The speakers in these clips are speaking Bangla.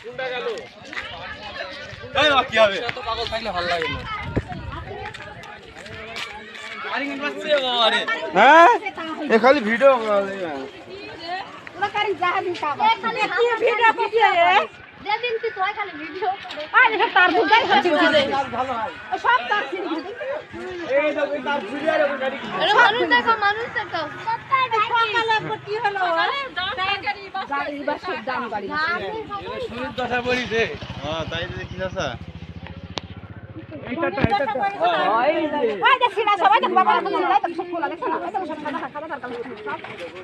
কোনটা গেল? এই বাকি হবে। এত পাগল থাকলে ভালো লাগে না। হ্যাঁ এ খালি ভিডিও ওরা কারি যাহা দিন কা এ খালি কি ভিডিও করতে দে দিন কি তোই খালি ভিডিও করে আই দেখো তার দুটাই হচ্ছে ভালো হয় সব তার ছিড়ি এই দেখো তার ভিডিও আর গাড়ি আরে মানুষ দেখো সকালে কি হলো গাড়ি বাস দাম গাড়ি শরীর দশা বলিছে। হ্যাঁ তাই দেখি চাচা ওই যে সিনা সবাই দেখ বাবা তো লাই তো সব খোলা দেখছ না এটা সব খাবার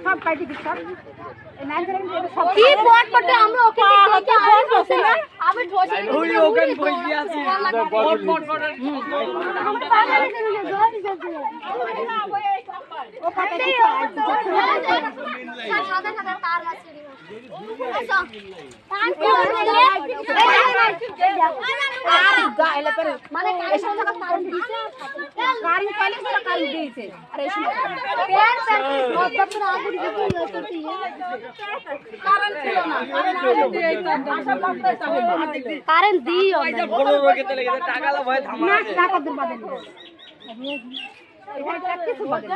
সব কাটি দিছ এই নাইন সব কি বট করতে আমরা ওকে দেখে বট করছে না আমি ঠোসে ওই ওখান বসে আছি। বট বট বট। আমরা পাগল হয়ে গেছে জোর দিছে ও কাটে দিছে সাদা সাদা তার আছে আচ্ছা পান কি আর গাইলে পরে মানে এই সব জায়গা তার দিছে গাড়ি চালিয়ে সব গাড়ি দিয়েছে আরে এই পেন পেন মতলব তো আগে দিতে করতে কারণ ছিল না কারণ দিও বড় রকেতে লেগে টাকা লা ভয় ধামা না টাকা দিন বাদে এটা কিছু বাদে